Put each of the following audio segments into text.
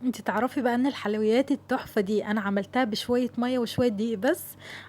انت تعرفي بقى ان الحلويات التحفة دي انا عملتها بشوية مية وشوية دقيق بس.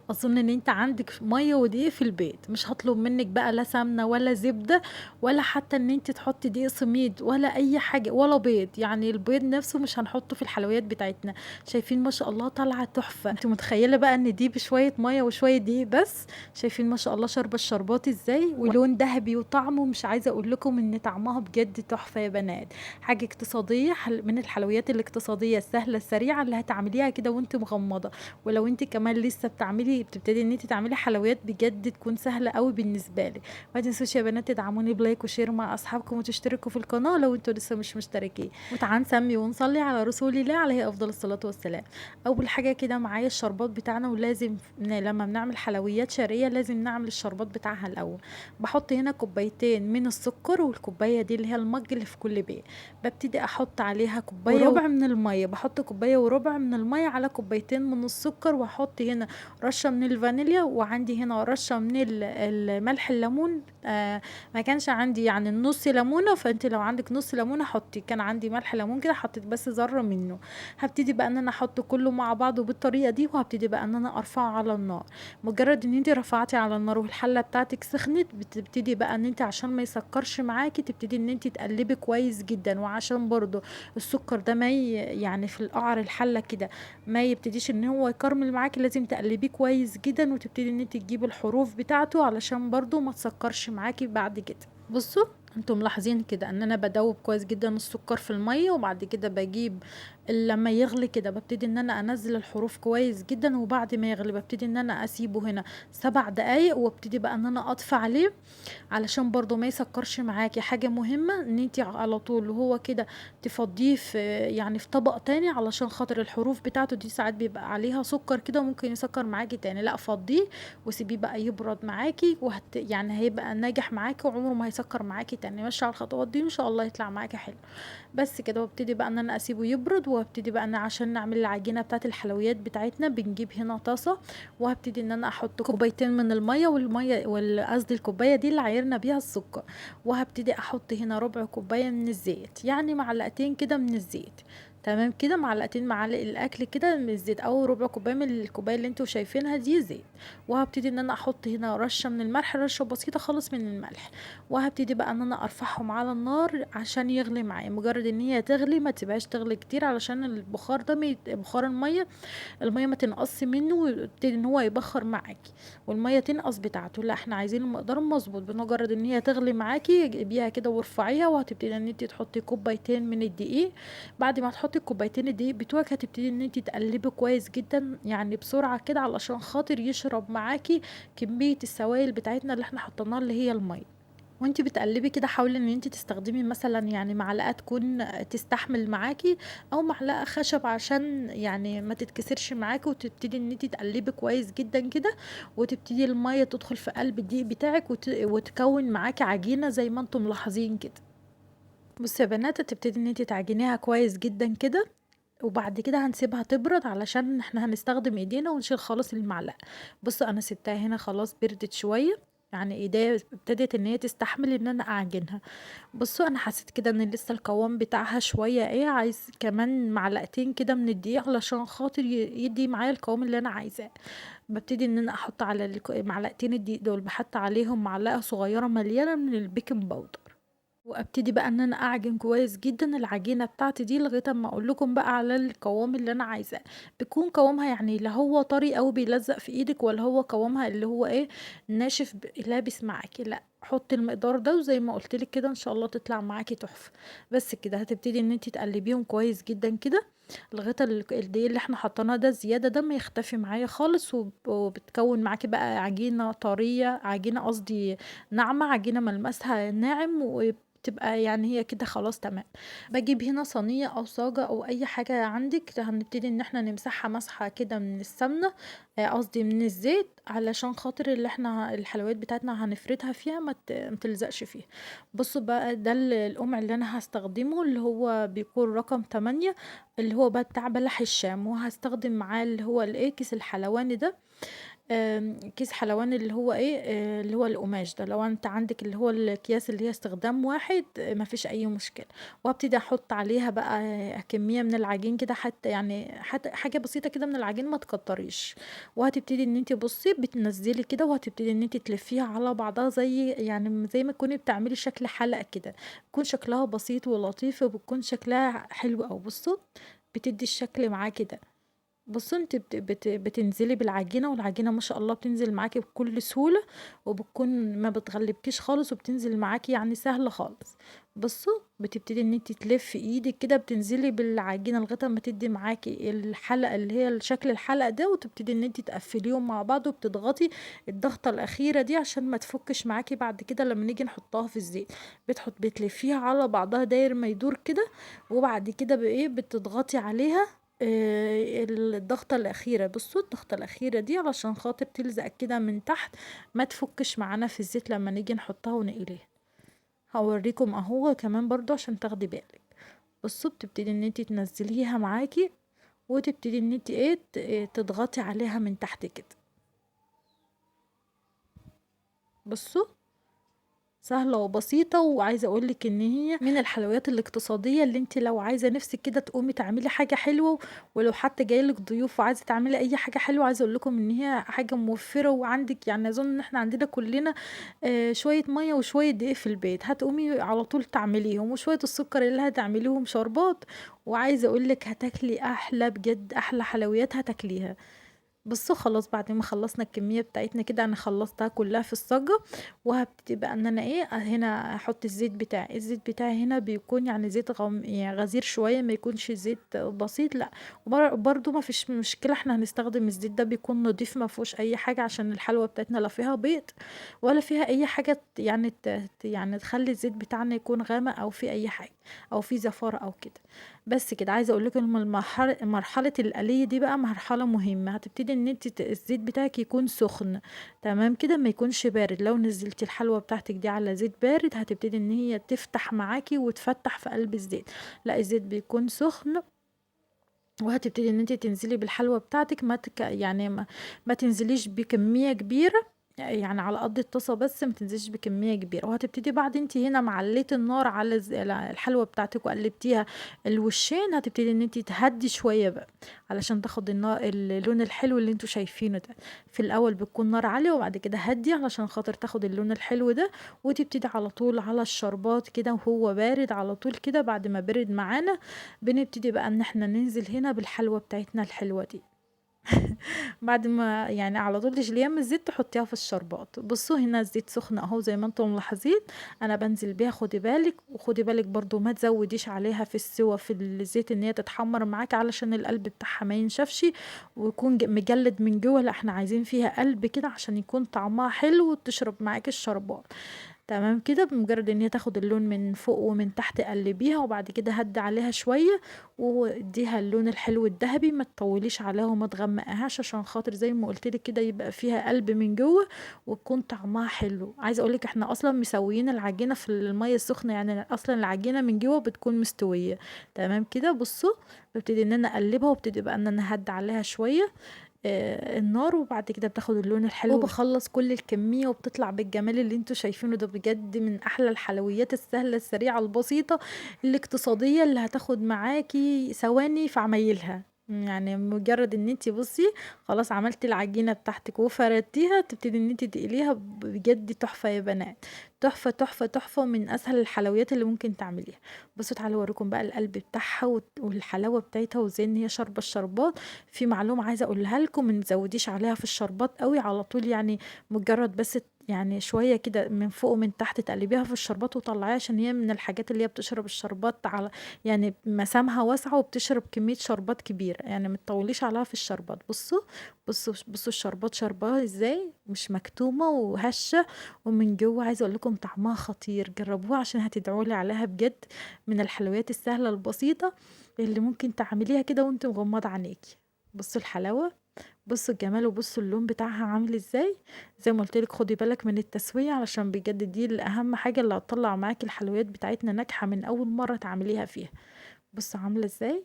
اظن ان انت عندك مية ودقيق في البيت، مش هطلب منك بقى لا سمنة ولا زبدة ولا حتى ان انت تحطي دقيق سميد ولا اي حاجة ولا بيض. يعني البيض نفسه مش هنحطه في الحلويات بتاعتنا. شايفين ما شاء الله طالعة تحفة. انت متخيلة بقى ان دي بشوية مية وشوية دقيق بس؟ شايفين ما شاء الله شاربة الشربات ازاي ولون ذهبي وطعمه، مش عايزة اقول لكم ان طعمها بجد تحفة يا بنات. حاجة اقتصادية، من الحلويات الاقتصادية السهلة السريعة اللي هتعمليها كده وانت مغمضة. ولو انت كمان لسه بتبتدي ان انت تعملي حلويات بجد تكون سهلة قوي بالنسبة لك. ما تنسوش يا بنات تدعموني بلايك وشير مع اصحابكم وتشتركوا في القناة لو انتوا لسه مش مشتركين. وتعالوا نسمي ونصلي على رسول الله عليه افضل الصلاة والسلام. اول حاجة كده معايا الشربات بتاعنا، ولازم لما بنعمل حلويات شرقية لازم نعمل الشربات بتاعها الاول. بحط هنا كوبايتين من السكر، والكوباية دي اللي هي المج اللي في كل بيت. ببتدي احط عليها كوبايه وربع من الميه، بحط كوبايه وربع من الميه على كوبايتين من السكر، واحط هنا رشه من الفانيليا، وعندي هنا رشه من الملح الليمون. ما كانش عندي يعني النص ليمونه، فانت لو عندك نص ليمونه حطي، كان عندي ملح ليمون كده حطيت بس ذره منه. هبتدي بقى ان انا احط كله مع بعضه بالطريقه دي، وهبتدي بقى ان انا ارفعه على النار. مجرد ان انت رفعتي على النار والحله بتاعتك سخنت، بتبتدي بقى ان انت عشان ما يسكرش معاكي تبتدي ان انت تقلبي كويس جدا، وعشان برضو السكر ده ما يعني في القعر الحله كده ما يبتديش ان هو يكرمل معاكي، لازم تقلبيه كويس جدا وتبتدي ان انت تجيبي الحروف بتاعته علشان برضو ما تسكرش معاكي بعد كده. بصوا، انتم ملاحظين كده ان انا بدوب كويس جدا السكر في الميه، وبعد كده بجيب لما يغلي كده ببتدي ان انا انزل الحروف كويس جدا، وبعد ما يغلي ببتدي ان انا اسيبه هنا 7 دقايق، وابتدي بقى ان انا اطفي عليه علشان برضو ما يسكرش معاكي. حاجة مهمة ان انتي على طول وهو كده تفضيه في يعني في طبق تاني، علشان خاطر الحروف بتاعته دي ساعات بيبقى عليها سكر كده ممكن يسكر معاكي تاني. لا، فضيه وسيبيه بقى يبرد معاكي، يعني هيبقى ناجح معاكي وعمره ما هيسكر معاكي تاني. ماشي على الخطوات دي ان شاء الله يطلع معاكي حلو. بس كده، وابتدي بقى ان انا اسيبه يبرد، وابتدي بقى انا عشان نعمل العجينه بتاعت الحلويات بتاعتنا بنجيب هنا طاسه، وهبتدي ان انا احط كوبايتين من الميه، والميه قصدي الكوبايه دي اللي عايرنا بيها السكر. وهبتدي احط هنا ربع كوبايه من الزيت، يعني معلقتين كده من الزيت. تمام كده، معلقتين معالق الاكل كده من الزيت، او ربع كوبايه من الكوبايه اللي انتوا شايفينها دي زيت. وهبتدي ان انا احط هنا رشه من الملح، رشه بسيطه خالص من الملح. وهبتدي بقى ان انا ارفعهم على النار عشان يغلي معايا. مجرد ان هي تغلي، ما تبقاش تغلي كتير علشان البخار ده بخار الميه ما تنقص منه ويبتدي ان هو يبخر معاكي، والميه تنقص بتاعته. لا، احنا عايزين المقدار مظبوط. بمجرد ان هي تغلي معاكي جيبيها كده وارفعيها، وهتبتدي ان انت تحطي كوبايتين من الدقيق. بعد ما تحطي كوبايتين الدقيق بتوعك هتبتدي ان انت تقلبي كويس جدا، يعني بسرعه كده علشان خاطر يشرب معاكي كميه السوائل بتاعتنا اللي احنا حطيناها اللي هي الميه. وانتي بتقلبي كده حاولي ان انتي تستخدمي مثلا يعني معلقه تكون تستحمل معاكي، او معلقه خشب عشان يعني ما تتكسرش معاكي، وتبتدي ان انتي تقلبي كويس جدا كده، وتبتدي الميه تدخل في قلب الدقيق بتاعك وتكون معاكي عجينه زي ما انتم ملاحظين كده. بصي يا بنات، تبتدي ان انتي تعجنيها كويس جدا كده، وبعد كده هنسيبها تبرد علشان احنا هنستخدم ايدينا ونشيل خالص المعلقه. بص، انا سبتها هنا خلاص بردت شويه، يعني ايديا ابتدت ان هي تستحمل ان انا اعجنها. بصوا، انا حسيت كده ان لسه القوام بتاعها شويه عايز كمان معلقتين كده من الدقيق علشان خاطر يدي معايا القوام اللي انا عايزاه. ببتدي ان انا احط على معلقتين الدقيق دول، بحط عليهم معلقه صغيره مليانه من البيكنج باودر. وابتدي بقى ان انا اعجن كويس جدا العجينه بتاعتي دي لغايه اما اقول لكم بقى على القوام اللي انا عايزاه. بيكون قوامها يعني لا هو طري قوي بيلزق في ايدك، ولا هو قوامها اللي هو ناشف لابس معاكي. لا، حطي المقدار ده، وزي ما قلت لك كده ان شاء الله تطلع معاكي تحفه. بس كده هتبتدي ان انت تقلبيهم كويس جدا كده لغايه الدقيق اللي احنا حطيناه ده زياده ده ما يختفي معايا خالص، وبتكون معاكي بقى عجينه طريه، عجينه قصدي ناعمه، عجينه ملمسها ناعم، تبقى يعني هي كده خلاص تمام. باجيب هنا صينية او صاجة او اي حاجة عندك، هنبتدي ان احنا نمسحها مسحة كده من السمنة، قصدي من الزيت، علشان خاطر اللي احنا الحلويات بتاعتنا هنفردها فيها ما تلزقش فيها. بصوا بقى، ده القمع اللي انا هستخدمه اللي هو بيكون رقم 8، اللي هو بقى بتاع بلح الشام، وهستخدم معاه اللي هو كيس الحلواني ده. كيس حلواني اللي هو إيه، اللي هو القماش ده، لو أنت عندك اللي هو الأكياس اللي هي استخدام واحد ما فيش أي مشكلة، وهابتدي أحط عليها بقى كمية من العجين كده، حتى يعني حتى حاجة بسيطة كده من العجين ما تكتريش، وهتبتدي إن أنتِ بُصّي بتنزّلي كده، وهتبتدي إن أنتِ تلفيها على بعضها زي يعني زي ما تكوني بتعملي شكل حلقة كده، بيكون شكلها بسيط ولطيف وبتكون شكلها حلو أوي، بُصّوا بتدّي الشكل معاه كده. بُصّي أنتِ بتنزلي بالعجينة، والعجينة ما شاء الله بتنزل معاكِ بكل سهولة، وبتكون ما بتغلبكيش خالص، وبتنزل معاكِ يعني سهلة خالص. بُصّوا بتبتدي إن أنتِ تلفّي إيدِك كده، بتنزلي بالعجينة لغاية أمّا تدّي معاكِ الحلقة اللي هي شكل الحلقة ده، وتبتدي إن أنتِ تقفّليهم مع بعض، وبتضغطي الضغطة الأخيرة دي عشان ما تفُكِّش معاكِ بعد كده لمّا نيجي نحطها في الزيت. بتلفّيها على بعضها داير ما يدور كده، وبعد كده بإيه بتضغطي عليها الضغطة الأخيرة. بصوا الضغطة الأخيرة دي علشان خاطر تلزق كده من تحت، ما تفكش معانا في الزيت لما نيجي نحطها ونقليها. هوريكم اهو كمان برضو عشان تاخدي بالك. بصوا بتبتدي ان انتي تنزليها معاكي، وتبتدي ان انتي ايه تضغطي عليها من تحت كده. بصوا سهلة وبسيطة، وعايزة اقول لك ان هي من الحلويات الاقتصادية اللي انت لو عايزة نفسك كده تقومي تعملي حاجة حلوة، ولو حتى جايلك ضيوف وعايزة تعملي اي حاجة حلوة، عايزة اقول لكم ان هي حاجة موفرة. وعندك يعني اظن ان احنا عندنا كلنا شوية مية وشوية دقيق في البيت، هتقومي على طول تعمليهم، وشوية السكر اللي هتعمليهم شربات، وعايزة اقول لك هتاكلي احلى بجد، احلى حلويات هتاكليها. بصوا خلاص بعد ما خلصنا الكمية بتاعتنا كده، انا خلصتها كلها في الصاجة، وهبتدي بقى ان انا ايه هنا احط الزيت بتاعي. الزيت بتاعي هنا بيكون يعني زيت يعني غزير شوية، ما يكونش زيت بسيط لا. وبرضو ما فيش مشكلة، احنا هنستخدم الزيت ده بيكون نضيف ما فيهوش اي حاجة، عشان الحلوة بتاعتنا لا فيها بيض ولا فيها اي حاجة يعني يعني تخلي الزيت بتاعنا يكون غامق او في اي حاجة او في زفارة او كده. بس كده عايزه اقول لكم مرحله القلي دي بقى مرحله مهمه. هتبتدي ان انت الزيت بتاعك يكون سخن، تمام كده، ما يكونش بارد. لو نزلتي الحلوه بتاعتك دي على زيت بارد هتبتدي ان هي تفتح معاكي وتفتح في قلب الزيت. لا الزيت بيكون سخن، وهتبتدي ان انت تنزلي بالحلوه بتاعتك، يعني ما تنزليش بكميه كبيره، يعني على قد الطاسه بس، ما تنزليش بكميه كبيره. وهتبتدي بعد انت هنا معليتي النار على على الحلوه بتاعتك وقلبتيها الوشين، هتبتدي ان انت تهدي شويه بقى علشان تاخد النار اللون الحلو اللي انتوا شايفينه ده. في الاول بتكون نار عاليه، وبعد كده هدي علشان خاطر تاخد اللون الحلو ده، وتبتدي على طول على الشربات كده وهو بارد على طول كده. بعد ما برد معانا بنبتدي بقى ان احنا ننزل هنا بالحلوة بتاعتنا الحلوة دي. بعد ما يعني على طول تشيليها من الزيت تحطيها في الشربات. بصوا هنا الزيت سخن اهو زي ما انتم ملاحظين، انا بنزل بيها. خدي بالك، وخدي بالك برضو ما تزوديش عليها في السوا في الزيت ان هي تتحمر معاكي، علشان القلب بتاعها ما ينشفش ويكون مجلد من جوه. لا احنا عايزين فيها قلب كده عشان يكون طعمها حلو وتشرب معاكي الشربات. تمام كده، بمجرد ان هي تاخد اللون من فوق ومن تحت قلبيها، وبعد كده هدي عليها شوية واديها اللون الحلو الذهبي. ما تطوليش عليها وما تغمقهاش، عشان خاطر زي ما قلت لك كده يبقى فيها قلب من جوه وتكون طعمها حلو. عايزه اقول لك احنا اصلا مسويين العجينه في الميه السخنه، يعني اصلا العجينه من جوه بتكون مستويه. تمام كده بصوا ببتدي ان انا اقلبها، وببتدي بقى ان انا هدي عليها شويه النار، وبعد كده بتاخد اللون الحلو، وبخلص كل الكمية وبتطلع بالجمال اللي انتوا شايفينه ده. بجد من احلى الحلويات السهلة السريعة البسيطة الاقتصادية اللي هتاخد معاكي ثواني في عمايلها. يعني مجرد ان انتي بصي خلاص عملتي العجينة بتاعتك وفردتيها، تبتدي ان انتي تقليها. بجد تحفة يا بنات، تحفة تحفة تحفة، من اسهل الحلويات اللي ممكن تعمليها. بصوا تعالوا اوريكم بقى القلب بتاعها والحلاوة بتاعتها، وازاي ان هي شاربة الشربات. في معلومة عايزة اقولها لكم، ما تزوديش عليها في الشربات قوي على طول، يعني مجرد بس يعني شوية كده من فوق ومن تحت تقلبيها في الشربات وطلعيها، عشان هي من الحاجات اللي هي بتشرب الشربات على يعني مسامها واسعة، وبتشرب كمية شربات كبيرة. يعني ما تطوليش عليها في الشربات. بصوا الشربات شربها ازاي، مش مكتومة وهشة ومن جوه. عايزة اقول لكم طعمها خطير، جربوها عشان هتدعولي عليها بجد. من الحلويات السهلة البسيطة اللي ممكن تعمليها كده وانت مغمضة عينيكي. بصوا الحلاوة، بصوا الجمال، وبصوا اللون بتاعها عامل ازاي. زي ما قلت لك خدي بالك من التسوية، علشان بجد دي الاهم حاجة اللي هتطلع معاكي الحلويات بتاعتنا ناجحة من اول مرة تعمليها فيها. بصوا عاملة ازاي.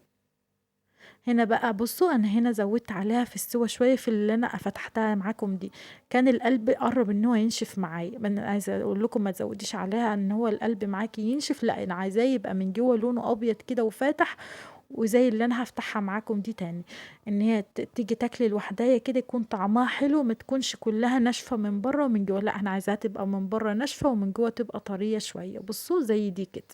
هنا بقى بصوا انا هنا زودت عليها في السوا شويه في اللي انا فتحتها معاكم دي، كان القلب قرب ان هو ينشف معايا، ما انا عايزه اقول لكم ما تزوديش عليها ان هو القلب معاكي ينشف، لا انا عايزاه يبقى من جوه لونه ابيض كده وفاتح، وزي اللي انا هفتحها معاكم دي تاني، ان هي تيجي تاكلي لوحدها كده يكون طعمها حلو، ما تكونش كلها ناشفه من بره ومن جوه، لا انا عايزاها تبقى من بره ناشفه ومن جوه تبقى طريه شويه، بصوا زي دي كده.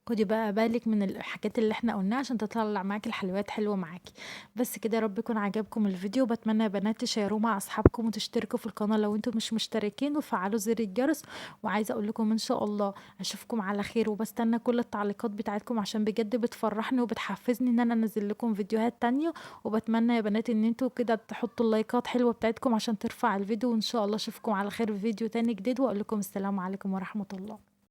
خدي بقى بالك من الحاجات اللي احنا قلناها عشان تطلع معاكي الحلويات حلوة معاكي. بس كده، يا رب يكون عجبكم الفيديو، بتمنى يا بنات تشيروه مع اصحابكم وتشتركوا في القناة لو انتم مش مشتركين، وفعلوا زر الجرس. وعايزة اقول لكم ان شاء الله اشوفكم على خير، وبستنى كل التعليقات بتاعتكم عشان بجد بتفرحني وبتحفزني ان انا انزل لكم فيديوهات تانية. وبتمنى يا بنات ان انتوا كده تحطوا اللايكات حلوة بتاعتكم عشان ترفع الفيديو، وان شاء الله اشوفكم على خير في فيديو تاني جديد، واقول لكم السلام عليكم ورحمة الله.